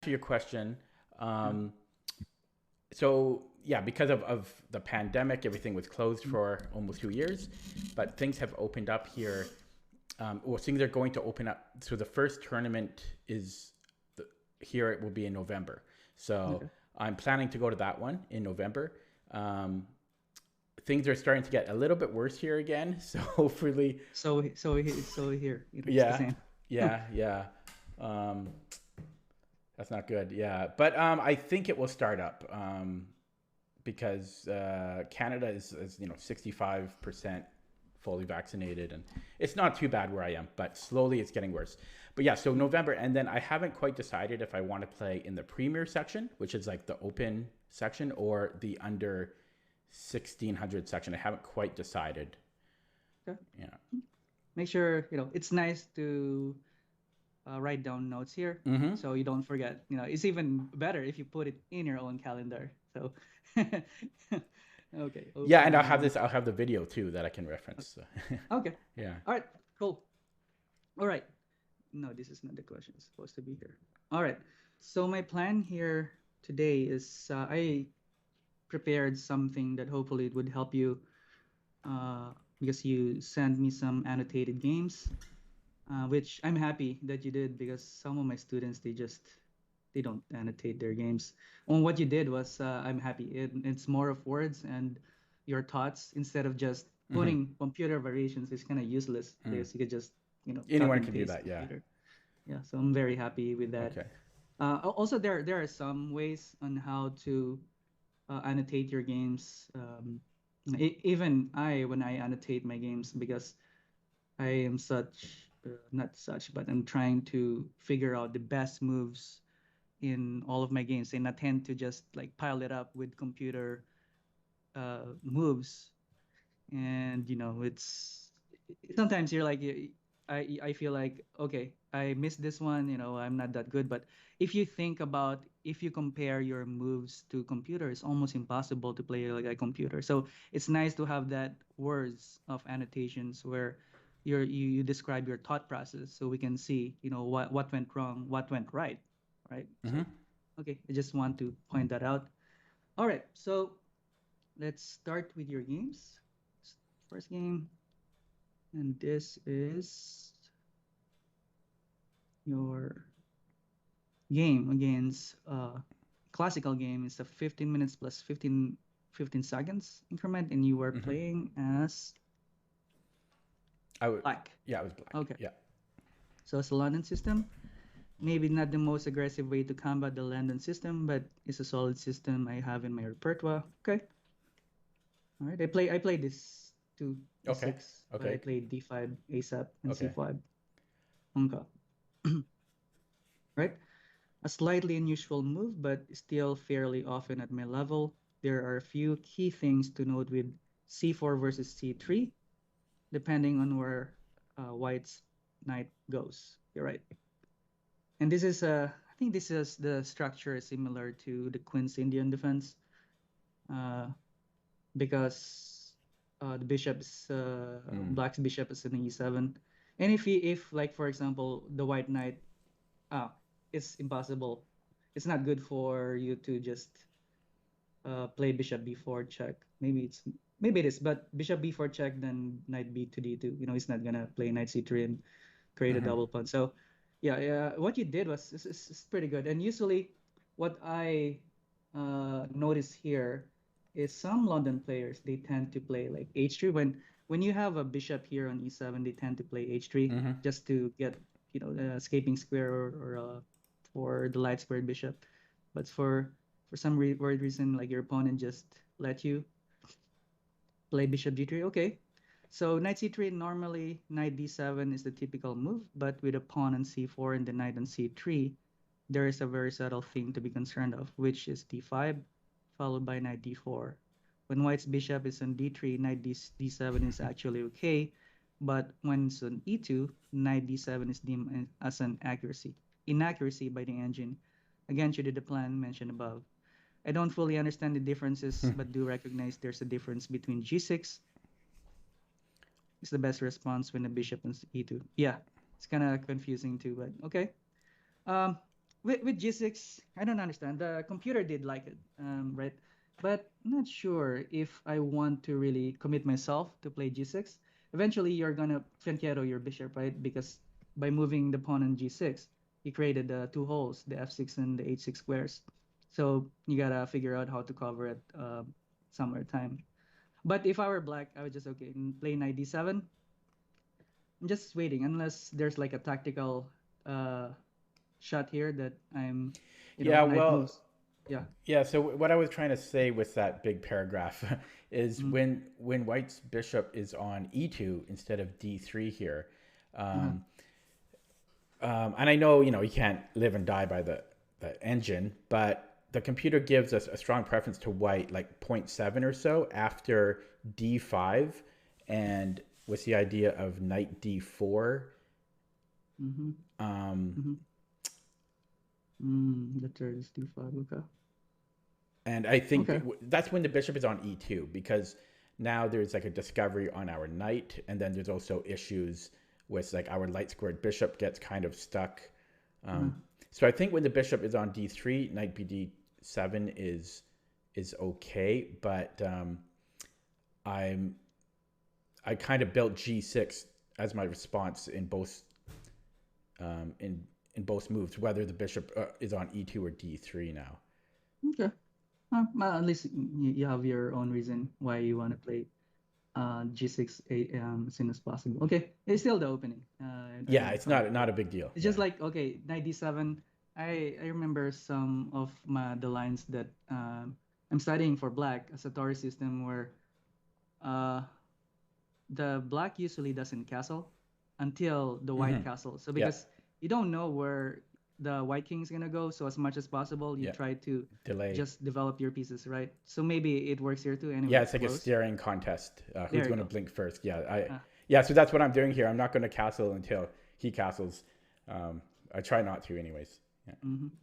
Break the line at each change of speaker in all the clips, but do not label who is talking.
To your question, um, so yeah, because of the pandemic, everything was closed for almost 2 years, but things have opened up here. Well, things are going to open up. So the first tournament is here. It will be in November. So
Okay.
I'm planning to go to that one in November. Um, Things are starting to get a little bit worse here again. So hopefully,
So here, it's the
yeah,
same.
yeah. Um, that's not good. Yeah, but I think it will start up. Because Canada is 65% fully vaccinated, and it's not too bad where I am, but slowly it's getting worse. But yeah, so November, and then I haven't quite decided if I want to play in the premier section, which is like the open section, or the under 1600 section. I haven't quite decided.
Okay.
Yeah.
Make sure it's nice to write down notes here,
Mm-hmm.
so you don't forget. It's even better if you put it in your own calendar. So, okay,
Yeah, and I'll have
open.
this. I'll have the video too that I can reference. So.
Okay,
Yeah.
all right, cool. All right. No, this is not the question. It's supposed to be here. All right. So my plan here today is I prepared something that hopefully it would help you because you sent me some annotated games, which I'm happy that you did because some of my students they don't annotate their games. And what you did was I'm happy. It's more of words and your thoughts instead of just
Mm-hmm.
putting computer variations. It's kind of useless
Mm.
because you could just copy
Anyone
and
can do
paste
that. Yeah.
computer. Yeah, so I'm very happy with that.
Okay.
Also, there are some ways on how to annotate your games. Even when I annotate my games, because I am not such, but I'm trying to figure out the best moves in all of my games, and I tend to just like pile it up with computer moves. And it's sometimes you're like I feel like, okay, I missed this one, I'm not that good. But if you think about, if you compare your moves to computer, it's almost impossible to play like a computer. So it's nice to have that words of annotations where you describe your thought process, so we can see what went wrong, what went right. Right.
Mm-hmm.
So okay, I just want to point that out. All right, so let's start with your games. First game, and this is your game against classical game. It's a 15 minutes plus 15 seconds increment, and you were
Mm-hmm.
playing as
I would.
black.
Yeah, it was black.
Okay,
Yeah.
so it's a London system. Maybe not the most aggressive way to combat the London system, but it's a solid system I have in my repertoire. Okay, all right. I played this to
Okay.
e6, but I
Okay.
played d5 ASAP and
Okay.
c5. Okay. Right? A slightly unusual move, but still fairly often at my level. There are a few key things to note with c4 versus c3, depending on where white's knight goes. You're right. And I think this is the structure is similar to the Queen's Indian defense, uh, because the
Mm.
black's bishop is in e7. And if like for example, the white knight, ah, it's impossible. It's not good for you to just play bishop b4 check. Maybe it is, but bishop b4 check, then knight b to d2. He's not gonna play knight c3 and create a
Mm-hmm.
double pawn. So yeah, what you did was is pretty good. And usually, what I notice here is some London players, they tend to play like h3. When you have a bishop here on e7, they tend to play h3
Mm-hmm.
just to get the escaping square, or for the light squared bishop. But for some weird reason, like your opponent just let you play bishop g3. Okay, so knight c3, normally knight d7 is the typical move, but with a pawn on c4 and the knight on c3, there is a very subtle thing to be concerned of, which is d5 followed by knight d4. When white's bishop is on d3, knight d7 is actually okay, but when it's on e2, knight d7 is deemed as an inaccuracy by the engine, again due to the plan mentioned above. I don't fully understand the differences, but do recognize there's a difference between g6 is the best response when the bishop is e2. Yeah, it's kind of confusing too, but okay. Um, with G6, I don't understand. The computer did like it, right? But I'm not sure if I want to really commit myself to play G6. Eventually, you're gonna fianchetto your bishop, right? Because by moving the pawn on G6, you created the two holes, the F6 and the H6 squares. So you gotta figure out how to cover it some other time. But if I were black, I would just okay play knight D7. I'm just waiting unless there's like a tactical uh, shot here that I'm,
Yeah,
knight
well,
moves. Yeah.
yeah. So what I was trying to say with that big paragraph is
Mm-hmm.
when White's bishop is on e2 instead of d3 here,
Uh-huh.
um, and I know you can't live and die by the engine, but the computer gives us a strong preference to White, like zero point 0.7 or so after d5, and with the idea of knight d4.
Mm-hmm.
Um,
Mm-hmm. The third is D5. Okay.
And I think
Okay.
that's when the bishop is on e2 because now there's like a discovery on our knight, and then there's also issues with like our light squared bishop gets kind of stuck.
Uh-huh.
Um, so I think when the bishop is on d3, knight bd7 is okay, but I'm I kind of built g6 as my response in both in both moves, whether the bishop is on e2 or d3 now.
Okay. Well, at least you have your own reason why you want to play G6 as soon as possible. Okay. It's still the opening. I
Yeah,
don't
it's
find it
not
bad.
a big deal.
It's
Yeah.
just like, okay, knight D7. I remember some of the lines that I'm studying for black as a Tori system where uh, the black usually doesn't castle until the white
Mm-hmm.
castle. So
Yeah.
because you don't know where the white king is gonna go, so as much as possible you
Yeah.
try to
Delay.
just develop your pieces, right? So maybe it works here too. Anyway,
Yeah,
it's
it's like a
close.
staring contest. Who's
There you
going to
go.
blink first? Yeah. I.
Ah,
Yeah. So that's what I'm doing here. I'm not going to castle until he castles. Um, I try not to, anyways. Yeah.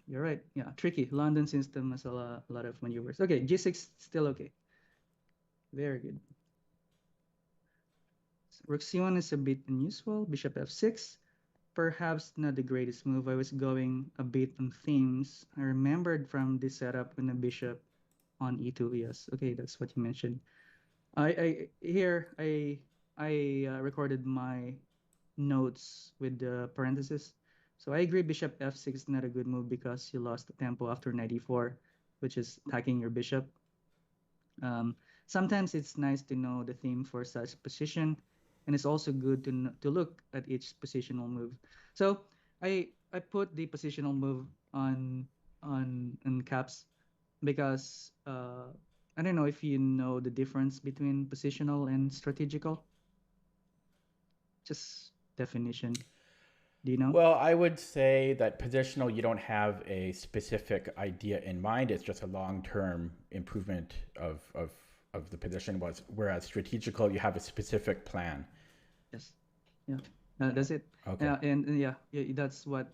you're right. Yeah, tricky. London system has a lot of maneuvers. Okay, G6 still okay. Very good. Rook C1 is a bit unusual. Bishop F6. Perhaps not the greatest move. I was going a bit on themes. I remembered from this setup when the bishop on e2. Yes, okay, that's what you mentioned. I here I recorded my notes with the parentheses. So I agree bishop f6 is not a good move because you lost the tempo after knight e4, which is attacking your bishop. Um, Sometimes it's nice to know the theme for such position, and it's also good to look at each positional move. So I put the positional move on caps because I don't know if you know the difference between positional and strategical. Just definition. Do you know?
Well, I would say that positional, you don't have a specific idea in mind. It's just a long-term improvement of the position. Was whereas strategical, you have a specific plan.
Yes. Yeah. That's it.
Okay.
Yeah, and yeah, yeah, that's what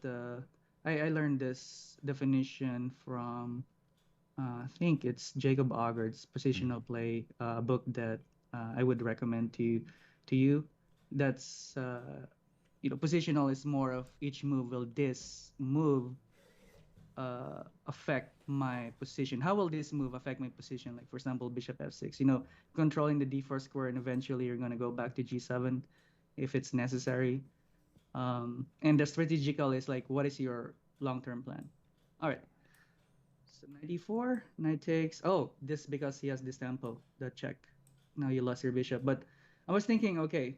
I learned this definition from I think it's Jacob Augard's
Mm.
Positional Play book that I would recommend to you. That's positional is more of each move. Will this move affect my position? How will this move affect my position? Like for example, Bishop F6. Controlling the D4 square, and eventually you're gonna go back to G7 if it's necessary. And the strategical is like, what is your long-term plan? All right. So 94, knight takes. Oh, this because he has this tempo, the check. Now you lost your bishop. But I was thinking, okay,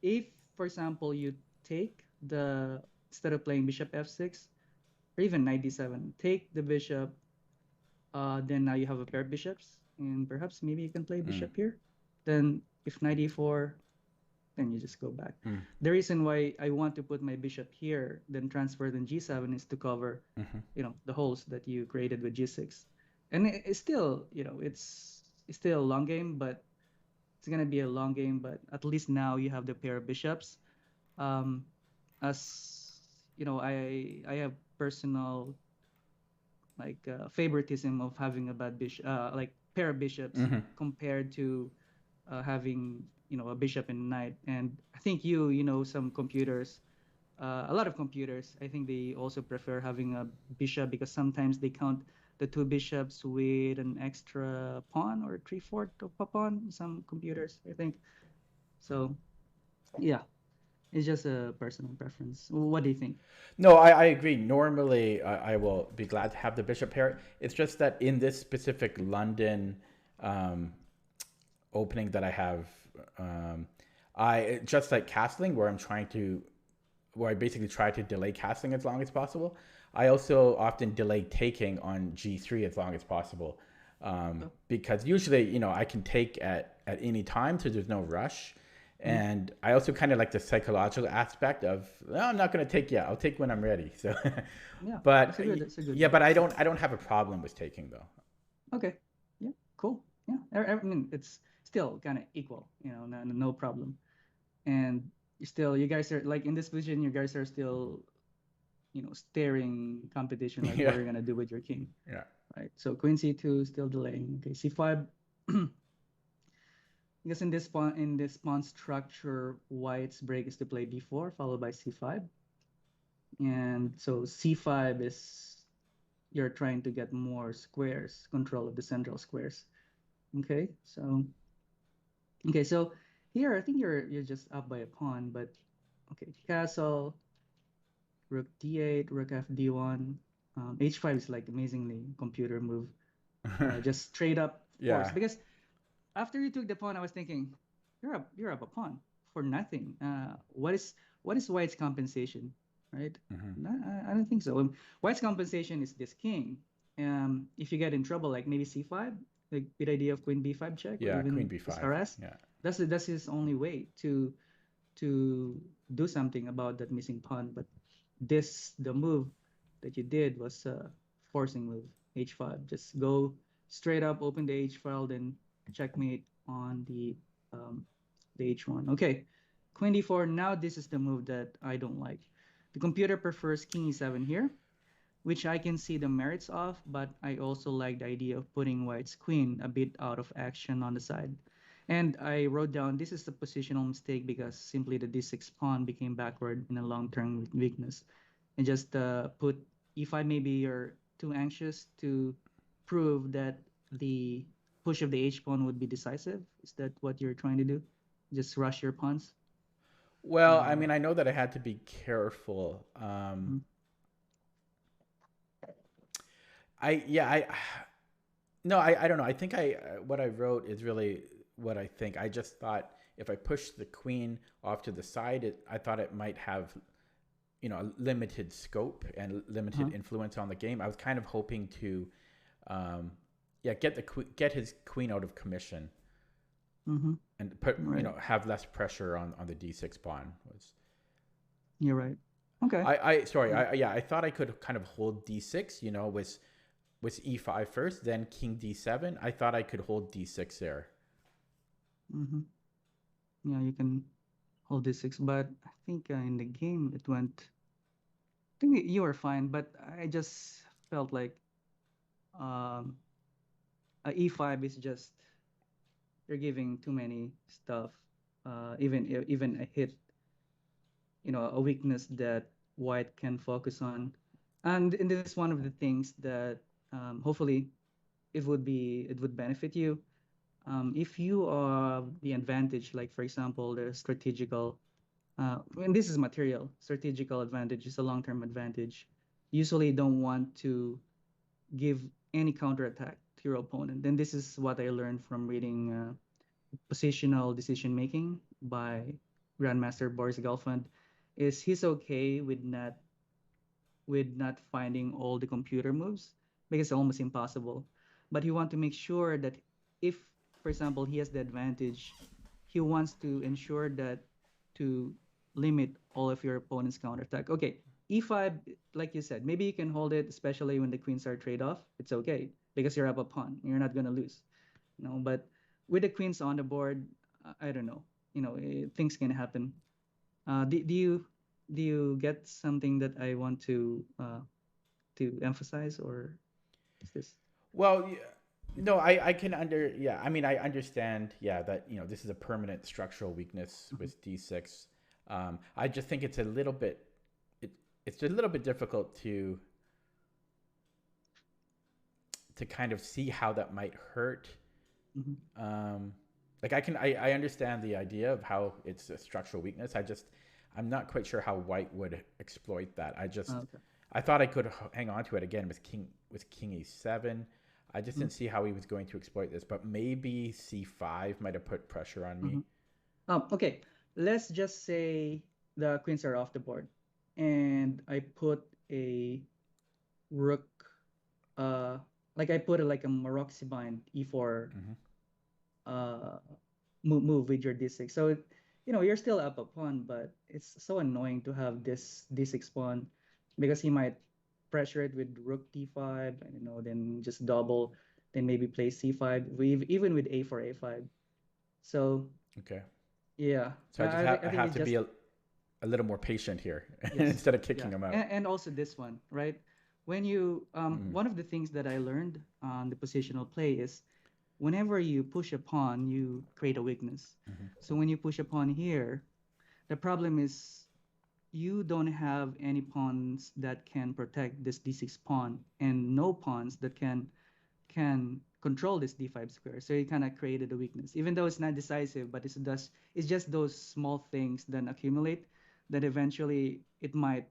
if for example you take the instead of playing bishop f6 or even knight d7, take the bishop. Then now you have a pair of bishops, and perhaps maybe you can play
Mm.
bishop here. Then if knight e4, then you just go back.
Mm.
The reason why I want to put my bishop here, then transfer then g7 is to cover,
Mm-hmm.
the holes that you created with g6. And it's still, it's still a long game, but it's gonna be a long game. But at least now you have the pair of bishops. Um, as I have personal like favoritism of having a bad bishop, like pair of bishops
Mm-hmm.
compared to having a bishop and knight. And I think you know some computers a lot of computers, I think they also prefer having a bishop because sometimes they count the two bishops with an extra pawn or three-fourth of a pawn. Some computers, I think. So yeah, it's just a personal preference. What do you think?
No, I agree. Normally, I will be glad to have the bishop pair. It's just that in this specific London um, opening that I have, I just like castling, where I basically try to delay castling as long as possible. I also often delay taking on G3 as long as possible, because usually, I can take at any time, so there's no rush. And I also kind of like the psychological aspect of, "Oh, I'm not going to take yet. I'll take when I'm ready." So,
Yeah,
but
that's a good
yeah,
one.
but I don't have a problem with taking though.
Okay. Yeah, cool. Yeah, I mean it's still kind of equal, no problem. And you guys are like in this position, you guys are still, staring competition like what
Yeah,
are you gonna do with your king,
yeah.
right? So Queen C2 still delaying. Okay, C5. Because in this pawn structure, White's break is to play B4 followed by C5, and so C5 is you're trying to get more squares, control of the central squares. Okay, so here I think you're just up by a pawn, but okay, castle, rook d8, rook f d1, h5 is like amazingly computer move, just straight up force.
Yeah.
Because after you took the pawn, I was thinking, you're up a pawn for nothing. What is White's compensation, right?
Hmm.
No, I don't think so. White's compensation is this king. If you get in trouble, like maybe c5, like with idea of queen b5 check, or
Yeah, Queen
even just
B5.
harass.
Yeah.
That's his only way to do something about that missing pawn. But the move that you did was a forcing move, h5. Just go straight up, open the h file, then checkmate on the h1. Okay, queen d4. Now this is the move that I don't like. The computer prefers king e7 here, which I can see the merits of, but I also like the idea of putting White's queen a bit out of action on the side. And I wrote down this is a positional mistake because simply the d6 pawn became backward in a long-term weakness. And just put e5, maybe you're too anxious to prove that the push of the h pawn would be decisive. Is that what you're trying to do? Just rush your pawns?
Well, I
Uh,
mean, I know that I had to be careful.
mhm.
I yeah, I no, I don't know. I think what I wrote is really what I think. I just thought if I pushed the queen off to the side, I thought it might have a limited scope and limited
Uh-huh.
influence on the game. I was kind of hoping to, um, yeah, get his queen out of commission
Mm-hmm.
and put
Right.
have less pressure on the d6 pawn. Was
You're right. Okay.
I sorry,
Yeah.
I thought I could kind of hold d6, with e5 first, then king d7. I thought I could hold d6 there.
Mm-hmm. Yeah, you can hold this six, but I think in the game it went. I think you were fine, but I just felt like um, a e5 is just you're giving too many stuff. Even a hit, a weakness that White can focus on, and this is one of the things that hopefully it would benefit you. If you are the advantage, like for example, the strategical, and this is material, strategical advantage is a long-term advantage. Usually don't want to give any counterattack to your opponent. And this is what I learned from reading Positional Decision Making by Grandmaster Boris Gelfand, is he's okay with not finding all the computer moves because it's almost impossible. But he wants to make sure that if, for example, he has the advantage, he wants to ensure that to limit all of your opponent's counterattack. Okay, e5, like you said, maybe you can hold it, especially when the queens are trade off. It's okay because you're up a pawn. You're not gonna lose. But with the queens on the board, I don't know. Things can happen. Do you get something that I want to emphasize, or is this?
Well, no, I can yeah. I mean, I understand. Yeah, that this is a permanent structural weakness
Mhm.
with d6. I just think it's a little bit. it's a little bit difficult to kind of see how that might hurt.
Mm-hmm.
Like I understand the idea of how it's a structural weakness. I'm not quite sure how white would exploit that.
Okay.
I thought I could hang on to it again with king e7. I just
Mm-hmm.
didn't see how he was going to exploit this, but maybe c5 might have put pressure on me.
Okay, let's just say the queens are off the board, and I put a rook, like I put like a Maroxy-bind e4 uh move with your d6. So you're still up a pawn, but it's so annoying to have this d6 pawn because he might pressure it with rook d5, and then just double, then maybe play c5, even with a4 a5. So
Okay.
yeah,
So I
I think
have
it's
to
just
be a little more patient here
yes,
instead of kicking
yeah,
him out.
and also this one, right? When you one of the things that I learned on the positional play is whenever you push a pawn, you create a weakness. So when you push a pawn here, the problem is you don't have any pawns that can protect this d6 pawn, and no pawns that can control this d5 square. So it kind of created a weakness, even though it's not decisive, but it's just those small things that accumulate that eventually it might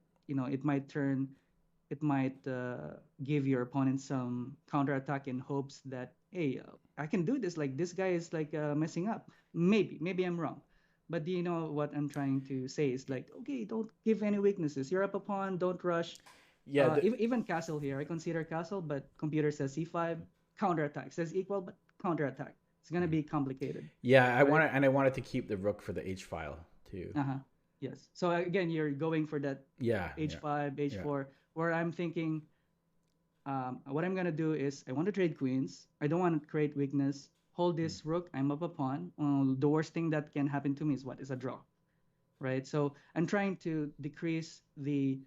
give your opponent some counterattack in hopes that, hey, I can do this. Like this guy is like messing up. Maybe I'm wrong, but do you know what I'm trying to say? Is like, okay, don't give any weaknesses. You're up a pawn. Don't rush.
Yeah.
Even castle here, I consider castle, but computer says c5 counterattack says equal, but counterattack. It's gonna be complicated,
Yeah,
right?
I wanted to keep the rook for the h file too.
Yes. So again, you're going for that
Yeah.
h5,
Yeah.
h4, where I'm thinking, what I'm gonna do is I want to trade queens. I don't want to create weakness. Hold this rook. I'm up a pawn. The worst thing that can happen to me is what? Is a draw, right? So I'm trying to decrease the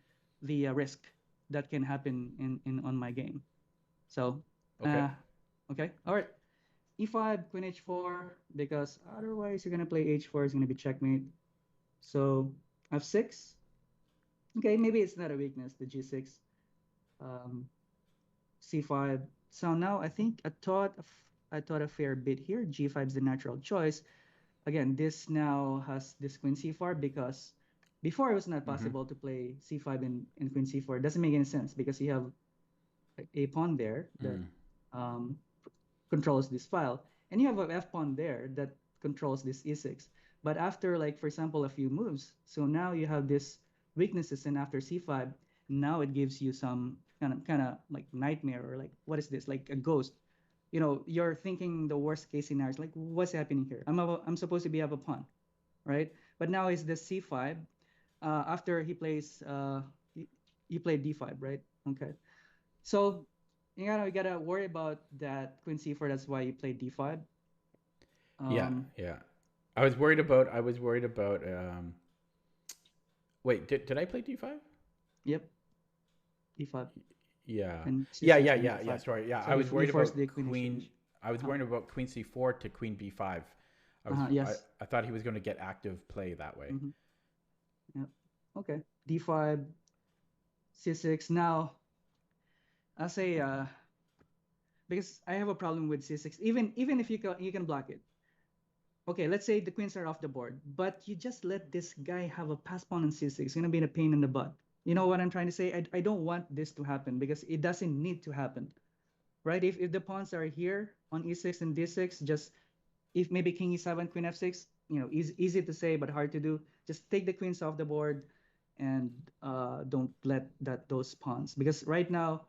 risk that can happen in on my game. So,
Okay.
okay, all right. E5, queen h4, because otherwise you're gonna play h4. It's gonna be checkmate. So f6. Okay, maybe it's not a weakness. The g6. Um, c5. So now I think I thought a fair bit here. G5 is the natural choice. Again, this now has this queen c4 because before it was not possible to play c5 in queen c4. It doesn't make any sense because you have a pawn there that um, controls this file, and you have a f pawn there that controls this e6. But after, like for example, a few moves, so now you have this weaknesses, and after c5, now it gives you some kind of like nightmare, or like what is this, like a ghost. You're thinking the worst case scenario is like, what's happening here? I'm supposed to be up a pawn, right? But now is the c5. After he plays he played d5, right? Okay. So you gotta worry about that queen c4. That's why you play d5.
Yeah.
Um,
Yeah. I was worried about wait, did I play d5?
yep, d5
Yeah.
and
Yeah,
c6
yeah,
and
yeah, yeah,
d5.
sorry. Yeah,
So
I
you
was
you
worried
force
about
the queen
queen
exchange.
I was
Uh-huh.
worried about queen c4 to queen b5.
Yes.
I thought he was going to get active play that way.
Mm-hmm. Yeah. Okay. d5, c6. Now I'll say because I have a problem with c6. Even if you can block it. Okay, let's say the queens are off the board, but you just let this guy have a pass pawn on c6. It's gonna be a pain in the butt. You know what I'm trying to say? I don't want this to happen because it doesn't need to happen, right? If the pawns are here on e6 and d6, just if maybe king e7, queen f6, easy to say but hard to do. Just take the queens off the board and don't let those pawns, because right now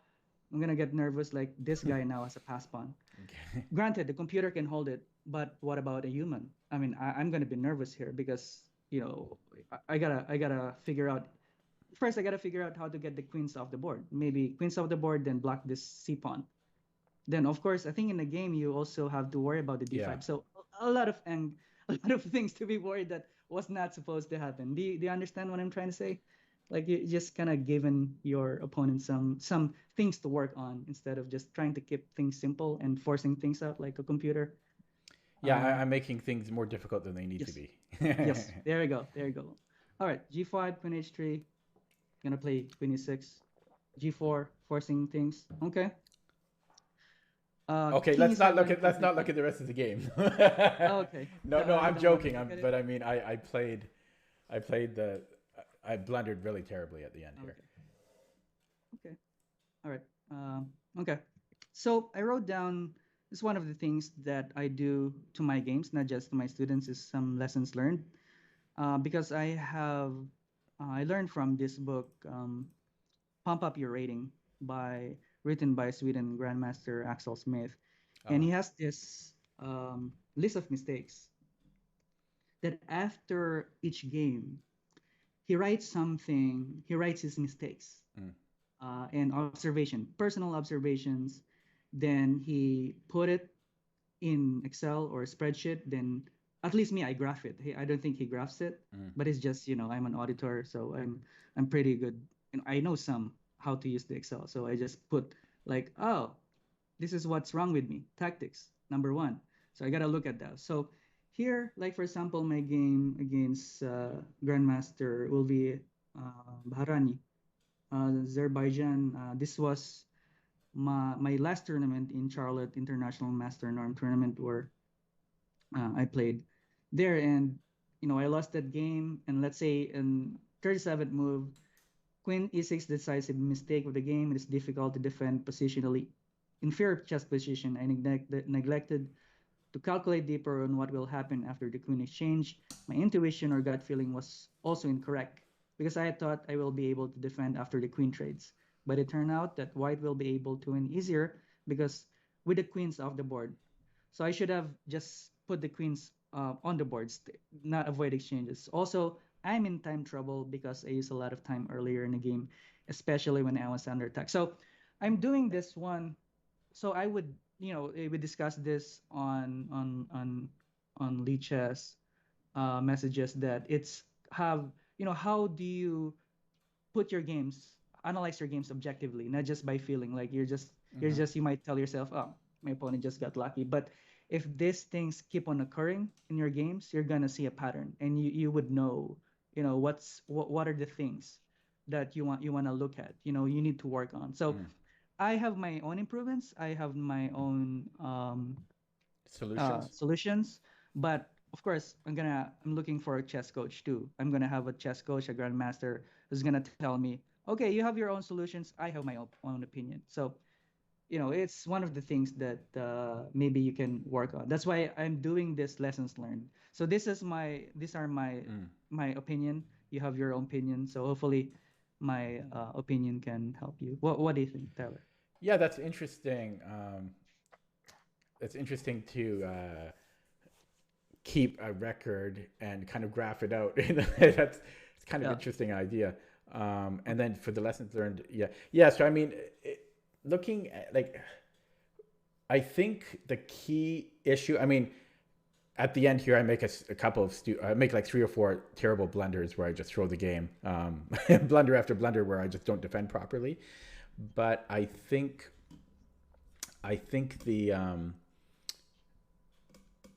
I'm gonna get nervous. Like this guy now has a pass pawn.
Okay.
Granted, the computer can hold it, but what about a human? I mean, I'm gonna be nervous here because I gotta figure out first. I gotta figure out how to get the queens off the board. Maybe queens off the board, then block this c pawn. Then of course, I think in the game you also have to worry about the
Yeah.
d5. So a lot of a lot of things to be worried that was not supposed to happen. Do you understand what I'm trying to say? Like you just kind of given your opponent some things to work on instead of just trying to keep things simple and forcing things out like a computer.
Yeah,
Um,
I'm making things more difficult than they need to
yes,
be.
yes. There you go. There you go. All right, g5, queen h3. Gonna play queen e6, g4, forcing things. Okay.
Okay,
King
let's not look
e7
at let's not look
completely.
at the rest of the game.
Oh, okay.
No,
You
I'm
don't want to
joking.
look at it.
But I mean, I played the, I blundered really terribly at the end here.
Okay. Okay. All right. Okay. So I wrote down, this is one of the things that I do to my games, not just to my students, is some lessons learned. Because I learned from this book, Pump Up Your Rating, written by Sweden Grandmaster Axel Smith. And
Uh-huh.
he has this list of mistakes that after each game, he writes his mistakes
Mm.
and personal observations. Then he put it in Excel or a spreadsheet. Then at least me, I graph it. I don't think he graphs it,
Mm.
but it's just, I'm an auditor, so I'm pretty good. I know some how to use the Excel, so I just put like, oh, this is what's wrong with me. Tactics number one. So I gotta look at that. So here, like for example, my game against Grandmaster will be Bahrani, Azerbaijan. This was my last tournament in Charlotte International Master Norm Tournament, where I played there, and I lost that game. And let's say in 37th move, Queen e6 decisive mistake of the game. It is difficult to defend positionally. Inferior chess position. I neglected to calculate deeper on what will happen after the queen exchange. My intuition or gut feeling was also incorrect because I thought I will be able to defend after the queen trades. But it turned out that white will be able to win easier because with the queens off the board. So I should have just put the queens on the boards, not avoid exchanges. Also, I'm in time trouble because I used a lot of time earlier in the game, especially when I was under attack. So I'm doing this one. So I would, we discuss this on lead chess messages, that it's how do you put your games, analyze your games objectively, not just by feeling like
Mm-hmm.
you might tell yourself, oh, my opponent just got lucky. But if these things keep on occurring in your games, you're gonna see a pattern, and you would know, what are the things that you want to look at, you need to work on. So
Mm.
I have my own improvements. I have my own
Solutions.
solutions. But of course, I'm looking for a chess coach too. I'm gonna have a chess coach, a grandmaster, who's gonna tell me, okay, you have your own solutions. I have my own opinion. So it's one of the things that maybe you can work on. That's why I'm doing this lessons learned. So these are
Mm.
my opinion. You have your own opinion. So hopefully, my opinion can help you. What do you think, Tyler?
Yeah, that's interesting. It's interesting to keep a record and kind of graph it out. That's it's kind of
Yeah.
interesting idea. And then for the lessons learned, yeah. So I mean, looking at like, I think the key issue. I mean, at the end here, I make a couple of I make like 3 or 4 terrible blunders where I just throw the game, blunder after blunder where I just don't defend properly. But I think the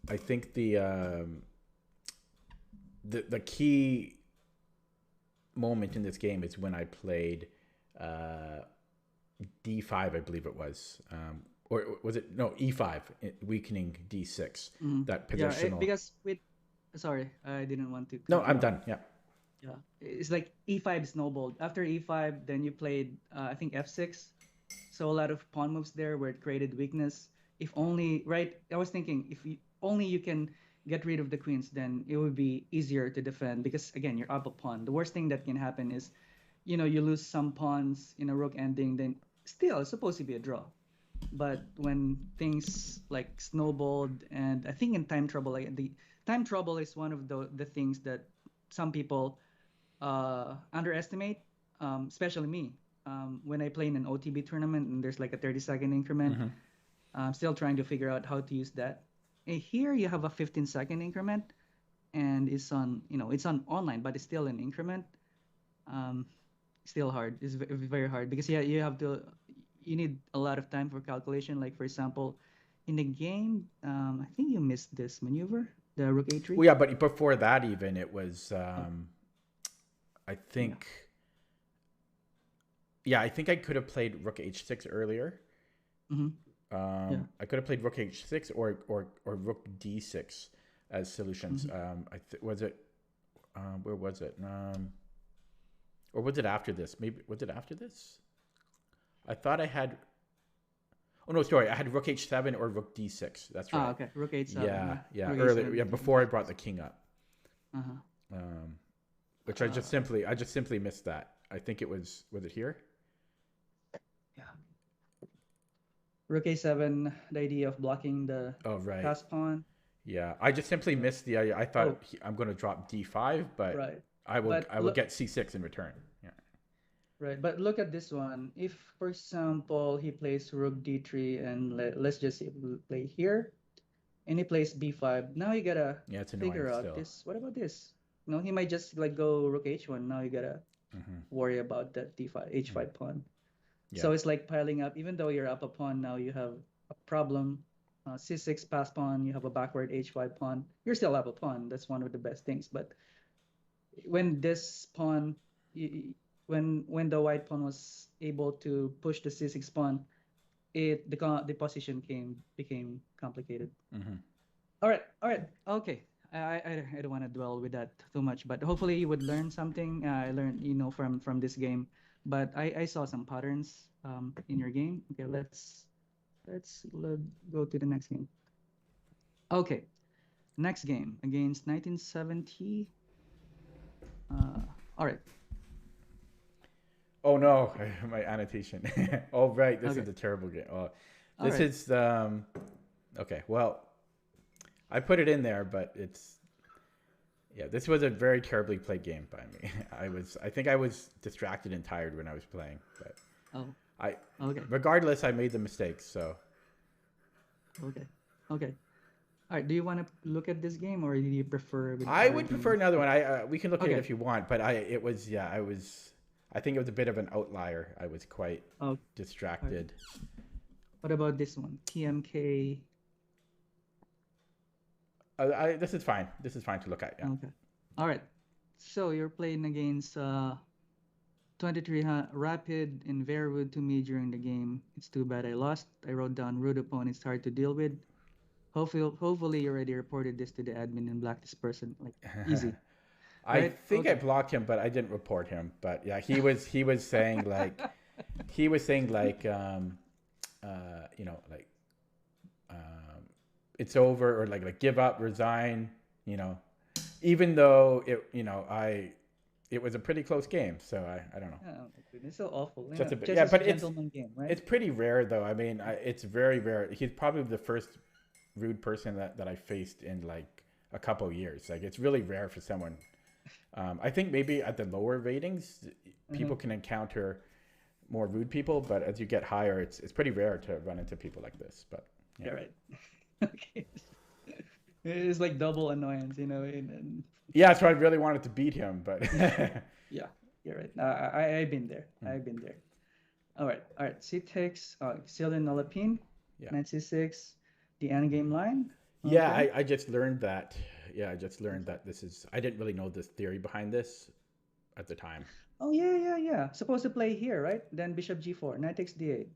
I think the key moment in this game is when I played D5, I believe it was, or was it no E5, weakening D6.
Mhm.
That
Yeah,
positional.
because with sorry, I didn't want to
No,
cut you
I'm
off.
done. Yeah.
Yeah, it's like e5 snowballed. After e5, then you played I think f6. So a lot of pawn moves there where it created weakness. If only, right? I was thinking if only you can get rid of the queens, then it would be easier to defend because again, you're up a pawn. The worst thing that can happen is, you lose some pawns in a rook ending, then still it's supposed to be a draw. But when things like snowballed, and I think in time trouble, like the time trouble is one of the things that some people underestimate, especially me. When I play in an OTB tournament and there's like a 30-second increment,
Mm-hmm.
I'm still trying to figure out how to use that. And here you have a 15-second increment, and it's on online, but it's still an increment. Um, Still hard. It's very hard because yeah, you need a lot of time for calculation. Like for example, in the game, I think you missed this maneuver, the rook
Well,
a3.
yeah, but before that, even it was,
Oh,
I
yeah.
think Yeah, I think I could have played rook h6 earlier.
Mm-hmm. Yeah.
I could have played rook h6 or rook d6 as solutions.
Mm-hmm.
Was it where was it? Or was it after this? Maybe was it after this? I thought I had. Oh no, sorry. I had rook h7 or rook d6. That's right.
Okay. Rook h7.
Yeah, yeah.
Rook
Earlier,
h7.
yeah, before I brought the king up.
Uh-huh.
Which I just simply missed that. I think it was it here?
Yeah. Rook a7, the idea of blocking the pass pawn.
Yeah, I just simply missed the idea. I thought I'm going to drop d5, but I will get c6 in return. Yeah.
Right, but look at this one. If, for example, he plays rook d3 and let's just say play here, and he plays b5. Now you gotta figure out still. This. What about this? No, he might just like go rook h1. Now you gotta worry about that d5, h5 pawn. Yeah. So it's like piling up. Even though you're up a pawn, now you have a problem. C6 pass pawn, you have a backward h5 pawn. You're still up a pawn. That's one of the best things. But when this pawn, when the white pawn was able to push the c6 pawn, the position became complicated. All right, okay. I don't want to dwell with that too much, but hopefully you would learn something. I learned from this game, but I saw some patterns in your game. Okay, let's go to the next game. Okay, next game against 1970. All right.
Oh no, my annotation. Oh right, this is a terrible game. Oh, this is okay. Well, I put it in there, but this was a very terribly played game by me. I think I was distracted and tired when I was playing, but regardless, I made the mistakes. So
okay. All right. Do you want to look at this game, or do you prefer?
I would prefer another one. We can look at it if you want, but I think it was a bit of an outlier. I was quite distracted.
Right. What about this one? TMK.
This is fine. This is fine to look at. Yeah.
Okay. All right. So you're playing against 23 rapid and very rude to me during the game. It's too bad I lost. I wrote down rude opponents hard to deal with. Hopefully you already reported this to the admin and blocked this person. Like easy.
I think I blocked him, but I didn't report him. But yeah, he was saying like it's over, or like give up, resign, even though it was a pretty close game. So I don't know.
Oh, it's so awful.
Just a bit, but game, right? It's pretty rare though. I mean, it's very rare. He's probably the first rude person that I faced in like a couple of years. Like it's really rare for someone. I think maybe at the lower ratings, people can encounter more rude people, but as you get higher, it's pretty rare to run into people like this. But
yeah, right. Okay, it's like double annoyance, and
yeah, so I really wanted to beat him, but
yeah, you're right. I've been there. All right. C takes still in Alapin. Yeah. Knight c6, the end game line.
Okay. Yeah, I just learned that. Yeah, I just learned that this is. I didn't really know this theory behind this at the time.
Oh yeah. Supposed to play here, right? Then bishop g4, knight takes d8.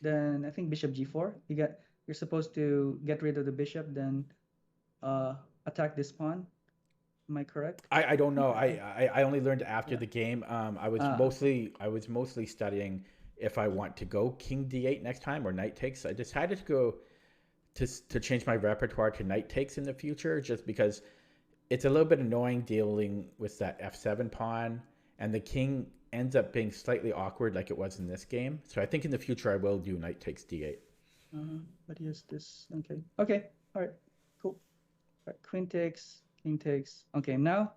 Then I think bishop g4. You're supposed to get rid of the bishop, then attack this pawn. Am I correct?
I don't know. I only learned after the game. I was mostly studying if I want to go king d8 next time or knight takes. I decided to go to change my repertoire to knight takes in the future, just because it's a little bit annoying dealing with that f7 pawn, and the king ends up being slightly awkward like it was in this game. So I think in the future I will do knight takes d8.
But yes, this okay. All right, cool. All right, queen takes, king takes. Okay, now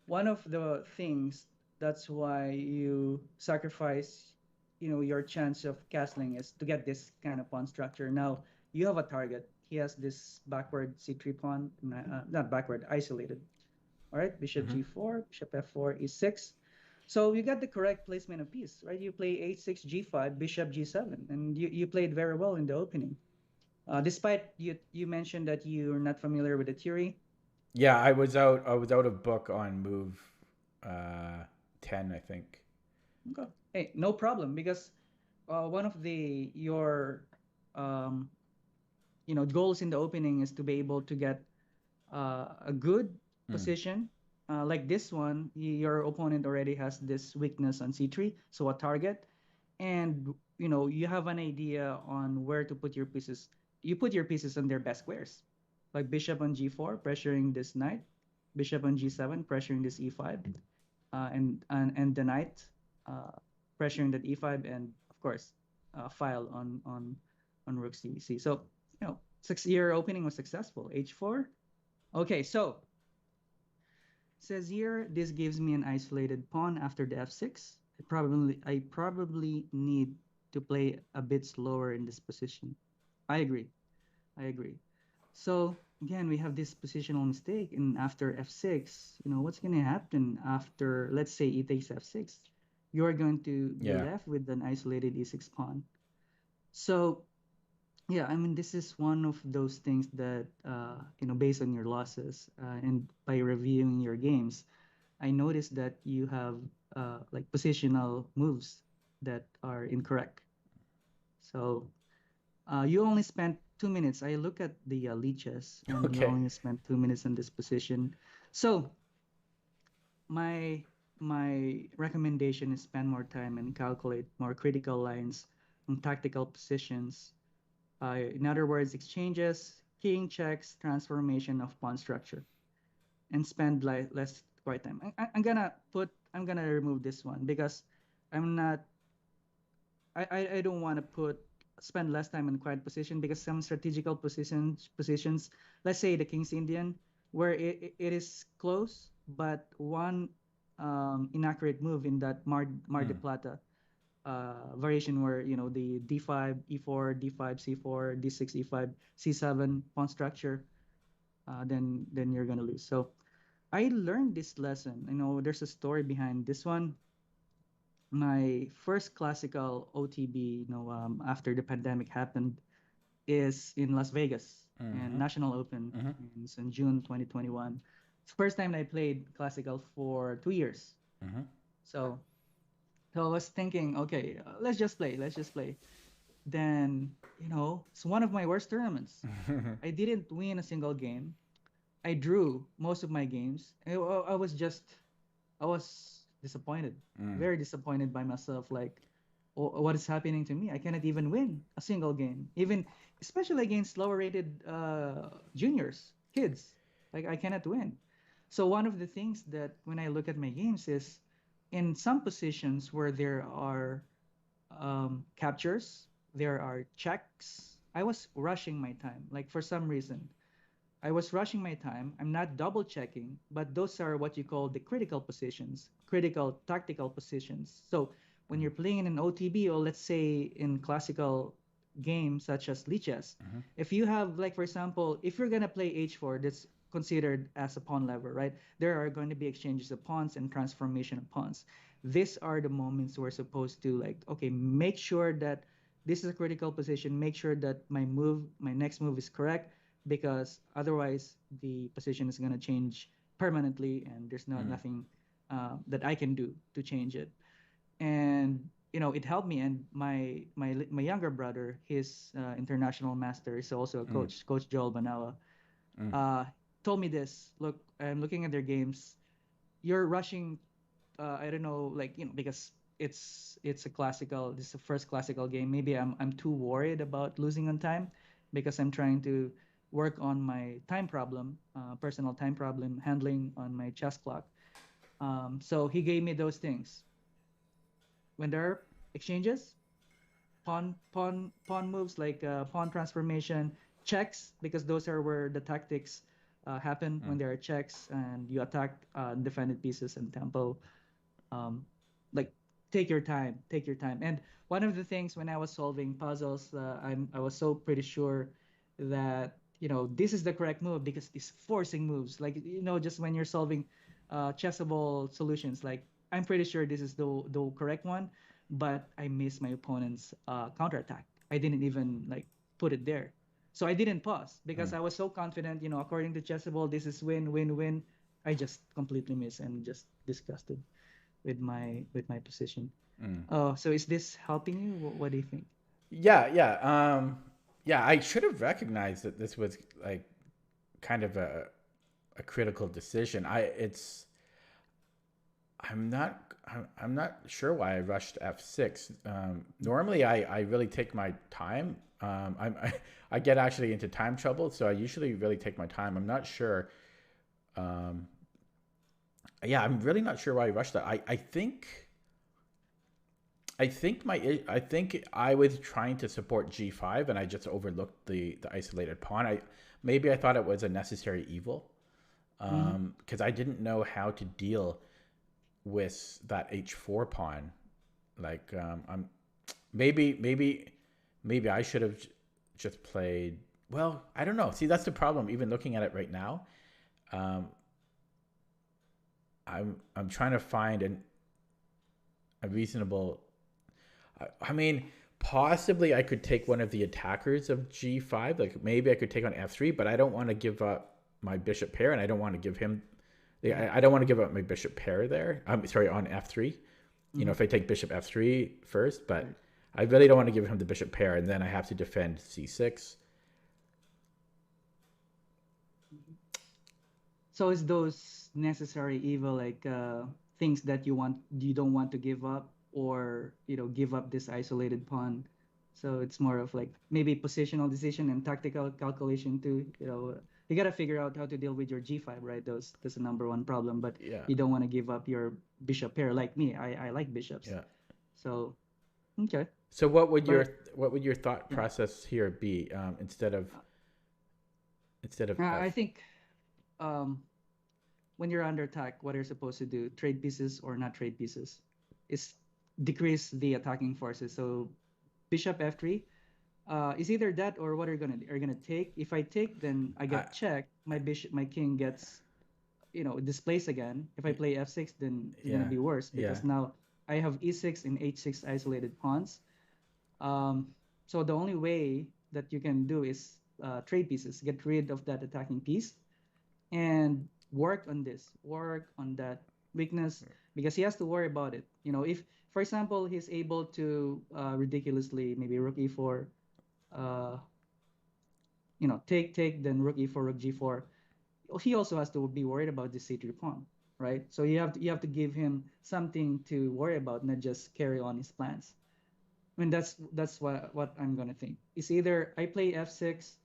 one of the things that's why you sacrifice, your chance of castling is to get this kind of pawn structure. Now you have a target. He has this backward c3 pawn, not backward, isolated. All right, bishop g4, bishop f4, e6. So you got the correct placement of piece, right? You play h6, g5, bishop g7, and you played very well in the opening. Despite you mentioned that you're not familiar with the theory.
Yeah, I was out of book on move 10, I think. Okay.
Hey, no problem, because one of your um, goals in the opening is to be able to get a good
Mm.
position. Like this one, your opponent already has this weakness on c3, so a target, and you have an idea on where to put your pieces. You put your pieces on their best squares, like bishop on g4, pressuring this knight, bishop on g7, pressuring this e5, and the knight, uh, pressuring that e5, and of course, file on rook c. So 6-year opening was successful. h4. Okay, so says here this gives me an isolated pawn after the f6. I probably need to play a bit slower in this position. I agree. I agree. So again, we have this positional mistake, and after f6, what's going to happen after, let's say, e takes f6? You are going to be
Yeah.
left with an isolated e6 pawn. So yeah, I mean, this is one of those things that based on your losses, and by reviewing your games, I noticed that you have like positional moves that are incorrect. So you only spent 2 minutes. I look at the lead chess, and you
Okay.
only spent 2 minutes in this position. So my my recommendation is spend more time and calculate more critical lines on tactical positions. In other words, exchanges, king checks, transformation of pawn structure, and spend less quiet time. I'm gonna remove this one because I'm not. I don't want to spend less time in quiet position, because some strategical positions, let's say the King's Indian, where it is close, but one inaccurate move in that Mar de
Mm.
Plata variation, where the d5 e4 d5 c4 d6 e5 c7 pawn structure, then you're gonna lose. So I learned this lesson. There's a story behind this one. My first classical OTB, after the pandemic happened, is in Las Vegas and
Mm-hmm.
National Open.
Mm-hmm.
And it's in June 2021. It's the first time I played classical for 2 years.
Mm-hmm.
So, so I was thinking, okay, let's just play. Then, it's one of my worst tournaments. I didn't win a single game. I drew most of my games. I was disappointed,
Mm.
very disappointed by myself. Like, what is happening to me? I cannot even win a single game, even especially against lower rated juniors, kids. Like, I cannot win. So one of the things that when I look at my games is, in some positions where there are captures, there are checks. I was rushing my time. Like, for some reason, I was rushing my time. I'm not double checking, but those are what you call the critical positions, critical tactical positions. So when you're playing in an OTB, or let's say in classical games such as lichess,
Mm-hmm.
if you have, like, for example, if you're gonna play h4, that's considered as a pawn lever, right? There are going to be exchanges of pawns and transformation of pawns. These are the moments we're supposed to, like, okay, make sure that this is a critical position. Make sure that my next move is correct, because otherwise the position is going to change permanently, and there's
Mm.
nothing that I can do to change it. And it helped me. And my younger brother, his international master, is also a
Mm.
coach Joel Banawa,
Mm.
uh, told me this: look, I'm looking at their games. You're rushing. I don't know, like, because it's a classical. This is the first classical game. Maybe I'm too worried about losing on time, because I'm trying to work on my time problem, personal time problem handling on my chess clock. So he gave me those things. When there are exchanges, pawn moves, like pawn transformation, checks, because those are where the tactics happen,
Mm.
when there are checks and you attack defended pieces and tempo. um, like, take your time. And one of the things, when I was solving puzzles, I was so pretty sure that this is the correct move, because it's forcing moves, like, just when you're solving chessable solutions, like, I'm pretty sure this is the correct one, but I missed my opponent's counterattack. I didn't even, like, put it there. So I didn't pause, because
Mm.
I was so confident, according to chessable, this is win win win. I just completely missed and just disgusted with my position. Oh, so is this helping you? What do you think?
Yeah, yeah, yeah. I should have recognized that this was like kind of a critical decision. I'm not sure why I rushed F6. Normally, I really take my time. I get actually into time trouble, so I usually really take my time. I'm not sure. Um, yeah, I'm really not sure why I rushed that. I think I was trying to support G5 and I just overlooked the isolated pawn. Maybe I thought it was a necessary evil
Mm-hmm.
because I didn't know how to deal with that H4 pawn. Like I'm maybe I should have just played. Well, I don't know. See, that's the problem. Even looking at it right now, um, I'm trying to find a reasonable. I mean, possibly I could take one of the attackers of G5. Like maybe I could take on F3, but I don't want to give up my bishop pair, and I don't want to give him.
Yeah.
I don't want to give up my bishop pair there. I'm sorry, on F3.
Mm-hmm.
If I take bishop F3 first, but
Right.
I really don't want to give him the bishop pair, and then I have to defend C6.
So is those necessary evil like things that you don't want to give up, or give up this isolated pawn? So it's more of like maybe positional decision and tactical calculation too. You gotta figure out how to deal with your G5, right? That's the number one problem. But
Yeah,
you don't want to give up your bishop pair. Like me, I like bishops.
yeah.
So okay,
So
but
what would your thought
yeah,
process here be instead of
I
F?
think um, when you're under attack, what you're supposed to do, trade pieces or not trade pieces, is decrease the attacking forces. So bishop f3 is either that or what are gonna take. If I take, then I
I,
get checked. My king gets displaced again. If I play f6, then it's gonna
yeah,
be worse
yeah.
because now I have e6 and h6 isolated pawns. Um, so the only way that you can do is trade pieces, get rid of that attacking piece, and work on that weakness, because he has to worry about it. If, for example, he's able to ridiculously maybe rook e4, uh, take, then rook e4, rook g4. He also has to be worried about the c3 pawn, right? So you have to give him something to worry about, not just carry on his plans. I mean, that's what I'm gonna think. It's either I play f6,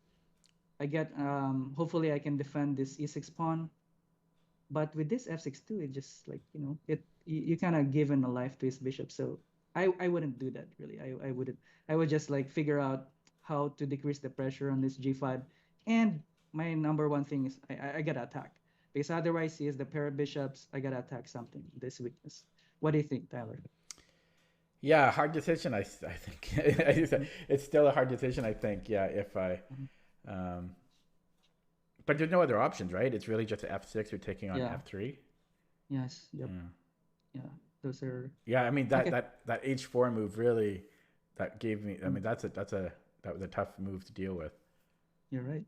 I get hopefully I can defend this e6 pawn. But with this f6 too, it just like you kind of given a life to his bishop. So I wouldn't do that really. I wouldn't. I would just like figure out how to decrease the pressure on this g5. And my number one thing is I gotta attack, because otherwise he has the pair of bishops. I gotta attack something, this weakness. What do you think, Tyler?
Yeah, hard decision. I think it's still a hard decision. I think. Yeah, if I,
Mhm.
um, but there's no other options, right? It's really just F6. You're taking on
Yeah.
F3.
Yes. Yep.
Yeah.
Yeah. Those are
Yeah, I mean
okay.
that H4 move really that gave me. I
Mm,
mean that was a tough move to deal with.
you're right.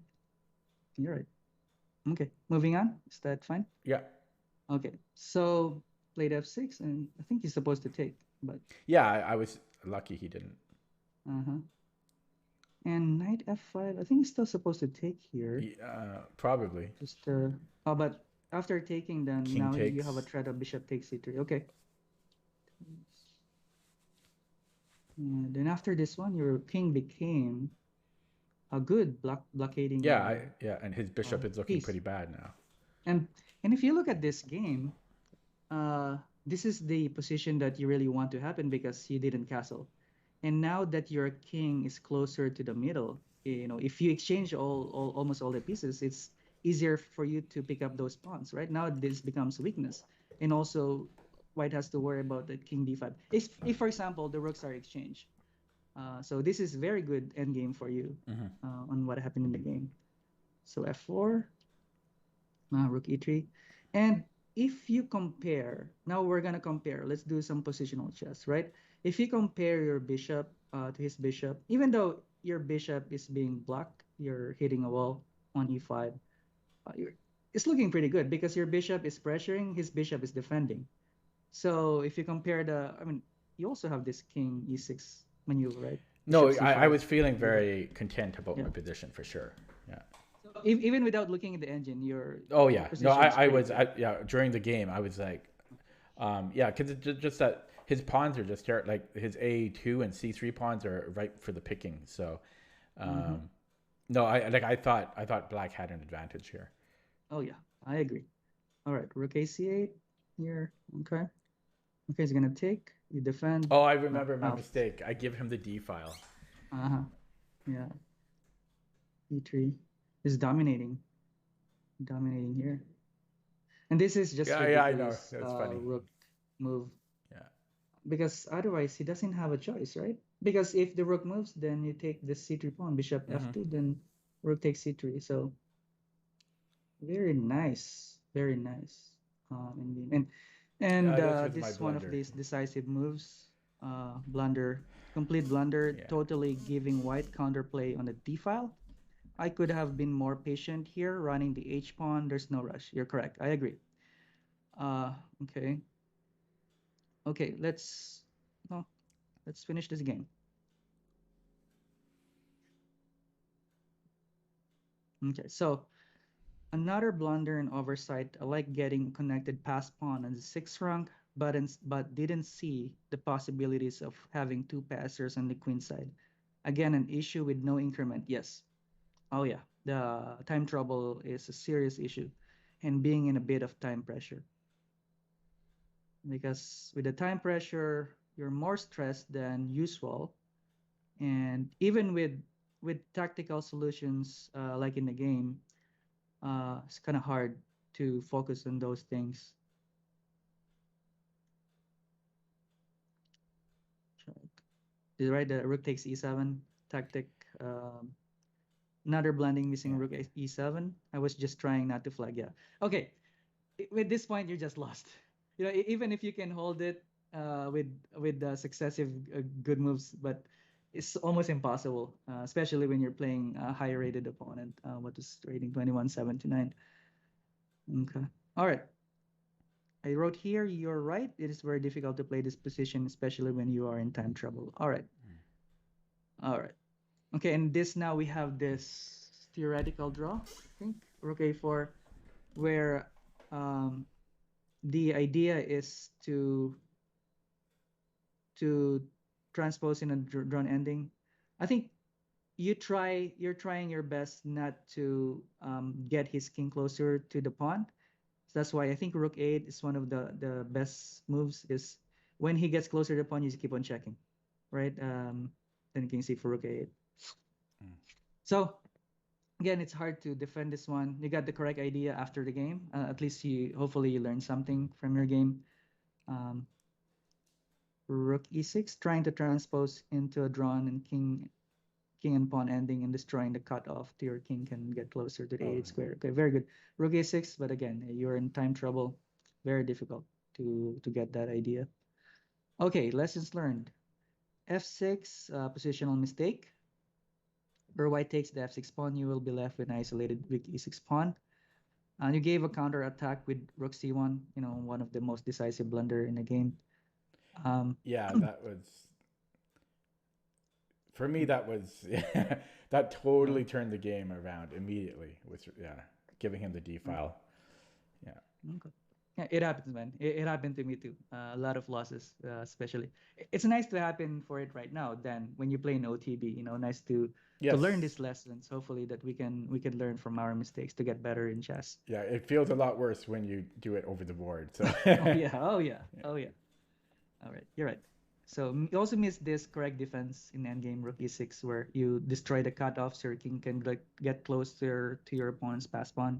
You're right. Okay. Moving on. Is that fine?
Yeah,
Okay, so played f6, and I think he's supposed to take, but
yeah. I was lucky he didn't.
uh-huh. And knight f5, I think he's still supposed to take here.
Probably
Just but after taking, then
king
now you have a
takes.
threat of bishop takes c3. Okay. And then after this one, your king became a good blockading
Yeah, and his bishop is looking
piece.
pretty bad now.
And and if you look at this game, uh, this is the position that you really want to happen because you didn't castle. And now that your king is closer to the middle, if you exchange almost all the pieces, it's easier for you to pick up those pawns. Right now, this becomes weakness, and also white has to worry about the king d5. If for example, the rooks are exchanged, so this is very good endgame for you
Hmm.
on what happened in the game. So f4, rook e3. And if you compare, now we're going to compare, let's do some positional chess, right? If you compare your bishop to his bishop, even though your bishop is being blocked, you're hitting a wall on e5, it's looking pretty good because your bishop is pressuring, his bishop is defending. So if you compare I mean, you also have this king e6 maneuver, right?
No,
Bishop
I
c5
was feeling
with the
very content about
yeah.
my position for sure. Yeah.
So even without looking at the engine,
Oh
your
yeah. No,
position is
I
pretty
was
good.
yeah, during the game I was like, yeah, because it's just that his pawns are just start like his A2 and C3 pawns are ripe for the picking. So,
Mm-hmm.
um, no, I thought black had an advantage here.
Oh yeah, I agree. All right, rook a8 here. Okay. Okay, he's gonna take. You defend.
Oh, I
Not
remember my
out.
mistake. I give him the D file.
Uh-huh. Yeah. e3 is dominating here. And this is just
Yeah, yeah, I know.
ridiculous
That's funny.
rook move
Yeah.
because otherwise he doesn't have a choice, right? Because if the rook moves, then you take the c3 pawn, bishop
Mm-hmm.
f2, then rook takes c3. So very nice, very nice. And
This was my
this one of
blunder.
these decisive moves, blunder, complete blunder,
Yeah.
totally giving white counterplay on the d file. I could have been more patient here, running the h pawn. There's no rush. You're correct. I agree. Uh, okay, okay. No, let's finish this game. Okay, so another blunder and oversight. I like getting connected pass pawn on the sixth rank, but didn't see the possibilities of having two passers on the queen side. Again, an issue with no increment. Yes. Oh yeah, the time trouble is a serious issue, and being in a bit of time pressure. Because with the time pressure, you're more stressed than usual, and even with tactical solutions like in the game, it's kind of hard to focus on those things. Did right the rook takes e7 tactic. Another blending missing
Yeah.
rook e7. I was just trying not to flag. Yeah. Okay. With this point, you're just lost. You know, even if you can hold it with the successive good moves, but it's almost impossible, especially when you're playing a higher rated opponent. What is rating 2179? Okay. All right. I wrote here, you're right. It is very difficult to play this position, especially when you are in time trouble. All right. All right. Okay, and this now we have this theoretical draw, I think, rook a4, where um, the idea is to transpose in a drawn ending. I think you're trying your best not to get his king closer to the pawn. So that's why I think rook 8 is one of the best moves. Is when he gets closer to the pawn, you just keep on checking, right? Then king c for rook 8.
Mm.
So again, it's hard to defend this one. You got the correct idea after the game. At least you hopefully you learned something from your game. Um, Rook e6, trying to transpose into a drawn and king and pawn ending and destroying the cutoff to your king can get closer to the
Oh,
a8 square. Okay, very good. Rook a6, but again, you're in time trouble. Very difficult to get that idea. Okay, lessons learned. f6, positional mistake. Where white takes the f6 pawn, you will be left with an isolated weak e6 pawn. And you gave a counter attack with rook c1, one of the most decisive blunder in the game. Um,
yeah. That was for me. That was that totally turned the game around immediately. With yeah, giving him the D file. Yeah.
okay. Yeah, it happens, man. It happened to me too. A lot of losses, especially. It's nice to happen for it right now. Then when you play in OTB, nice to learn
Yes.
these lessons. Hopefully that we can learn from our mistakes to get better in chess.
Yeah. It feels a lot worse when you do it over the board. So.
Oh yeah, oh yeah,
Yeah.
oh yeah. All right, you're right. So you also missed this correct defense in endgame rook e6, where you destroy the cutoff, so your king can like get close to your opponent's pass pawn.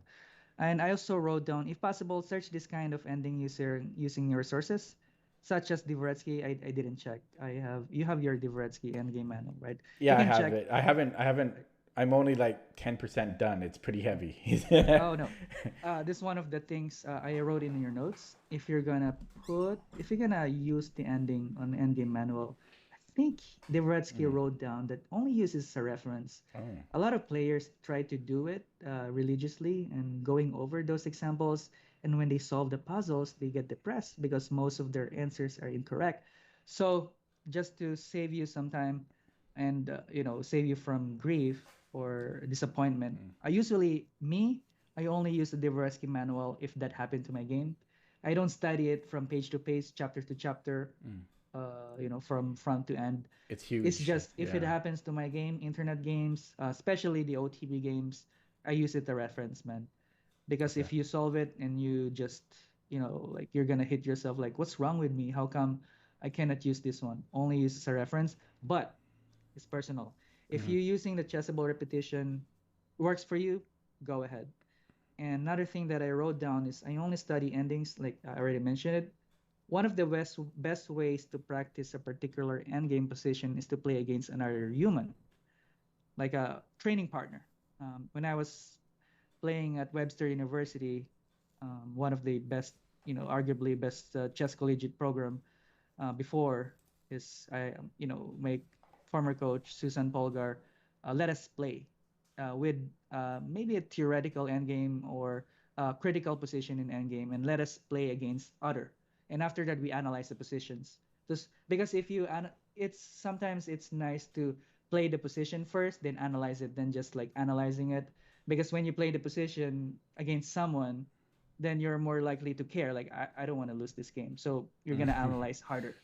And I also wrote down, if possible, search this kind of ending using your sources, such as Dvoretsky. I didn't check. You have your Dvoretsky endgame manual, right? You
Yeah, I
can
have
check.
it. I haven't. I haven't. I'm only like 10% done. It's pretty heavy.
Oh no, this is one of the things I wrote in your notes. If you're gonna use the ending on the endgame manual, I think Dvoretsky
Mm.
wrote down that only uses a reference.
Oh.
A lot of players try to do it religiously and going over those examples, and when they solve the puzzles, they get depressed because most of their answers are incorrect. So just to save you some time and save you from grief or disappointment, I only use the Dvorsky manual if that happened to my game. I don't study it from page to page, chapter to chapter, from front to end.
It's
It's
huge.
just if it
Yeah.
happens to my game, internet games, especially the OTB games, I use it as a reference, man. Because
Okay.
if you solve it and you just, like you're gonna hit yourself like, what's wrong with me? How come I cannot use this one? Only use as a reference, but it's personal. If
Hmm.
you're using the chessable repetition works for you, go ahead. And another thing that I wrote down is I only study endings, like I already mentioned it. One of the best ways to practice a particular endgame position is to play against another human, like a training partner. When I was playing at Webster University, one of the best, arguably best chess collegiate program before is my former coach Susan Polgar let us play with maybe a theoretical endgame or critical position in endgame, and let us play against other. And after that, we analyze the positions. Just because if you it's sometimes it's nice to play the position first, then analyze it, then just like analyzing it. Because when you play the position against someone, then you're more likely to care. Like I don't want to lose this game, so you're gonna analyze harder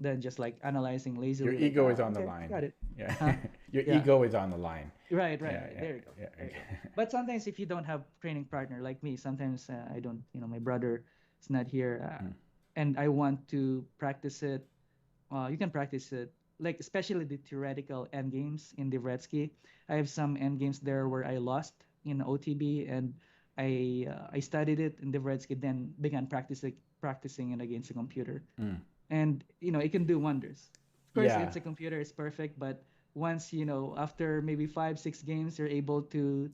than just like analyzing
Your
lazily. Like
ego is on the
okay,
line.
got it.
Yeah.
Huh?
Your
Yeah.
ego is on the line.
Right, right,
Yeah.
right.
Yeah.
There you go.
Yeah.
There you
Okay.
go. But sometimes if you don't have training partner like me, sometimes I don't. My brother is not here,
Mm.
and I want to practice it. You can practice it, like especially the theoretical end games in the Vretsky. I have some end games there where I lost in OTB, and I studied it in the Vretsky, then began practicing it against the computer,
Mm.
and it can do wonders. Of course,
Yeah.
it's a computer, it's perfect, but once after maybe 5 6 games, you're able to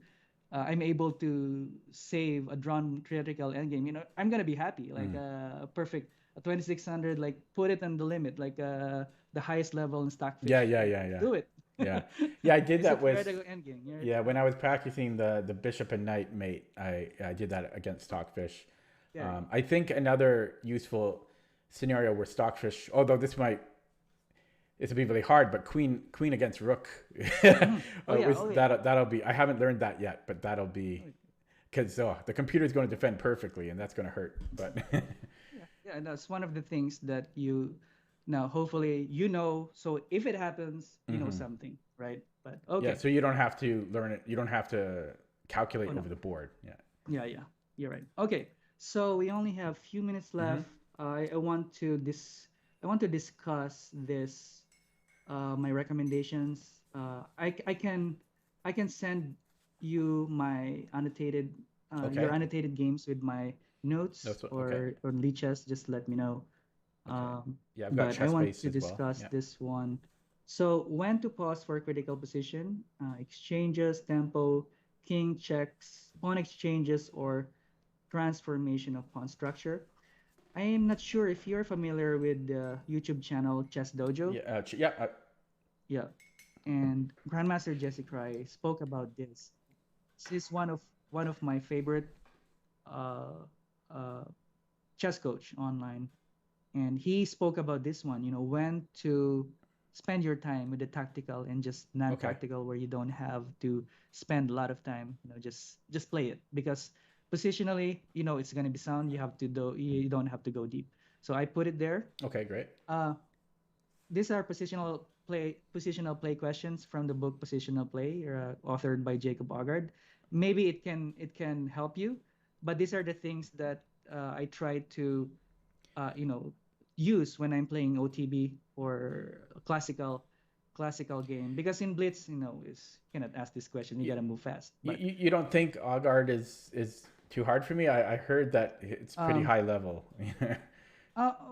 I'm able to save a drawn theoretical endgame. I'm gonna be happy, like
Mm.
a perfect a 2600, like put it on the limit, like the highest level in
Yeah.
Stockfish.
Yeah.
Like
Yeah. Yeah.
do it.
Yeah. Yeah. I did
It's a
that with.
theoretical endgame.
Yeah. When I was practicing the bishop and knight mate, I did that against Stockfish.
There you go.
I think another useful scenario where Stockfish, although this will be really hard, but queen against rook,
Oh yeah,
was
oh yeah.
that'll be. I haven't learned that yet, but that'll be because the computer is going to defend perfectly, and that's going to hurt. But
Yeah, yeah, and that's one of the things that you now hopefully so if it happens,
hmm
something, right? But
yeah,
okay.
so you don't have to learn it. You don't have to
Oh
calculate
no.
over the board. Yeah.
Yeah, yeah. You're right. Okay. So we only have few minutes
Hmm.
left. I want to discuss this my recommendations. I can send you my annotated your
Okay.
annotated games with my notes
That's what. Okay.
or lichess. Just let me know.
Okay.
Um,
Yeah, I've got
but I
chess
want
base
to
as well.
discuss
Yeah.
this one. So when to pause for critical position, exchanges, tempo, king checks, pawn exchanges, or transformation of pawn structure. I am not sure if you're familiar with the YouTube channel Chess Dojo.
Yeah. Yeah.
Yeah, and Grandmaster Jesse Cry spoke about this. She's one of my favorite uh, uh, chess coach online, and he spoke about this one. When to spend your time with the tactical and just
Okay.
non-tactical, where you don't have to spend a lot of time. Just play it because positionally, it's gonna be sound. You don't have to go deep. So I put it there.
Okay. Great.
Uh, these are positional play questions from the book Positional Play, authored by Jacob Augard. Maybe it can help you, but these are the things that I try to uh, you know use when I'm playing OTB or a classical game, because in Blitz, is you cannot ask this question. You
You,
gotta move fast. But
you don't think Augard is too hard for me? I heard that it's pretty
um,
high level.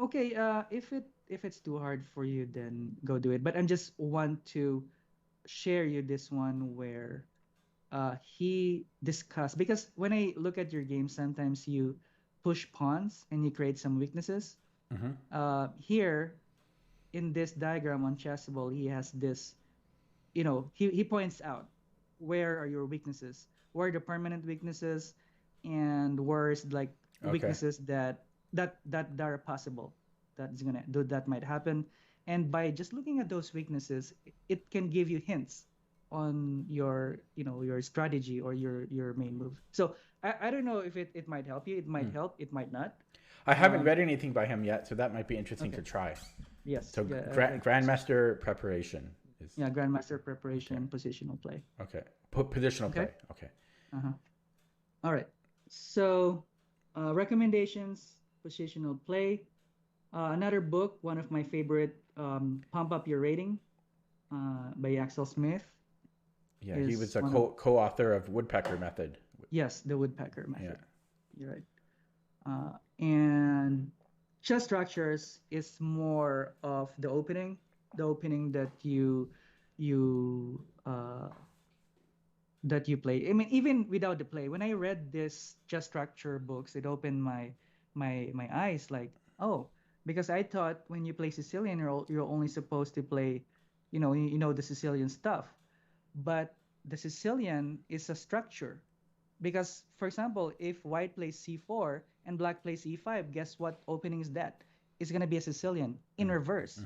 okay. If it's too hard for you, then go do it. But I just want to share you this one where he discussed, because when I look at your game, sometimes you push pawns and you create some weaknesses.
Hmm.
Here in this diagram on chessable, he has this. He points out where are your weaknesses, where are the permanent weaknesses, and where is like
Okay.
weaknesses that are possible. that might happen. And by just looking at those weaknesses, it can give you hints on your your strategy or your main move. So I don't know if it might help you. It might help. It might not.
I haven't read anything by him yet, so that might be interesting to try.
Yes.
So Grandmaster preparation is.
Yeah, Grandmaster preparation, positional play.
Okay. Positional play. Okay.
All right. So recommendations, positional play. Another book, one of my favorite, Pump Up Your Rating, by Axel Smith.
Yeah, he was a co-author of Woodpecker Method.
Yes, the Woodpecker Method.
Yeah.
You're right. And chess structures is more of the opening that you play. I mean, even without the play, when I read this chess structure books, it opened my eyes. Like, oh, because I thought when you play Sicilian, you're only supposed to play, the Sicilian stuff, but the Sicilian is a structure. Because, for example, if white plays c4 and black plays e5, guess what opening is that? It's gonna be a Sicilian in reverse.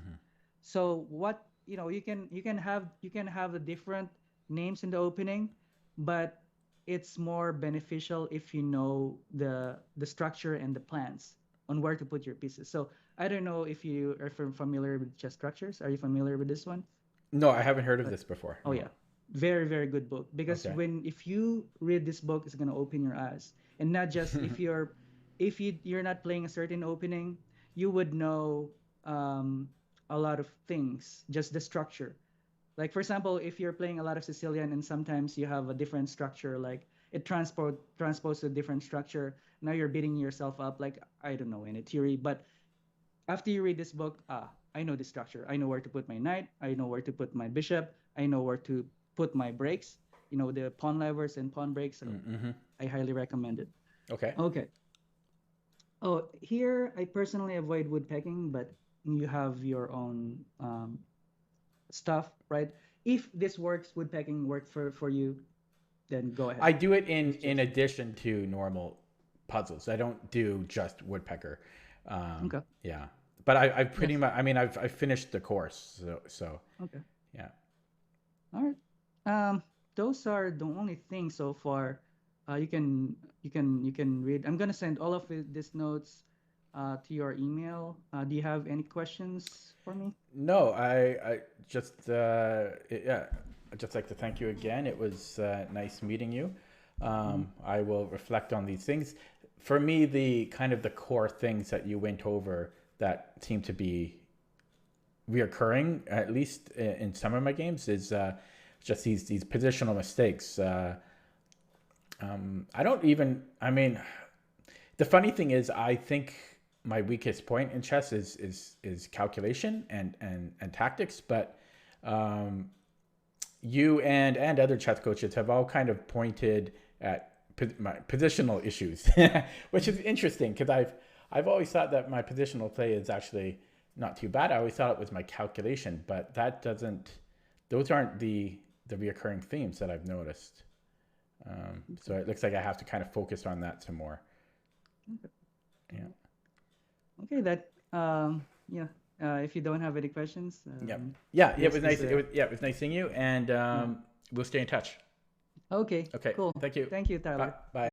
So what you can have the different names in the opening, but it's more beneficial if you know the structure and the plans on where to put your pieces. So I don't know if you are familiar with chess structures. Are you familiar with this one?
No, I haven't heard of this before.
Oh yeah. Very, very good book, because if you read this book, it's gonna open your eyes, and not just if you're not playing a certain opening, you would know a lot of things, just the structure. Like, for example, if you're playing a lot of Sicilian and sometimes you have a different structure, like it transpose to a different structure. Now you're beating yourself up, like, I don't know any theory, but after you read this book, I know the structure. I know where to put my knight. I know where to put my bishop. I know where to put my breaks, the pawn levers and pawn breaks. So I highly recommend it.
Okay.
Oh, here I personally avoid woodpecking, but you have your own stuff, right? If this works, woodpecking works for you, then go ahead.
I do it in addition to normal puzzles. I don't do just woodpecker. Yeah, but I've pretty much. I mean, I've finished the course, so.
Okay.
Yeah.
All right. Those are the only things so far. You can read. I'm gonna send all of these notes to your email. Do you have any questions for me?
No, I just I'd just like to thank you again. It was nice meeting you. I will reflect on these things. For me, the core things that you went over that seem to be reoccurring, at least in some of my games, is just these positional mistakes. I mean, the funny thing is, I think my weakest point in chess is calculation and tactics, but you and other chess coaches have all kind of pointed at my positional issues, which is interesting, because I've always thought that my positional play is actually not too bad. I always thought it was my calculation, but those aren't the reoccurring themes that I've noticed. So it looks like I have to kind of focus on that some more. Yeah.
Okay. If you don't have any questions.
It was nice. It was nice seeing you, and we'll stay in touch.
Okay.
Okay.
Cool.
Thank you.
Thank you, Tyler.
Bye.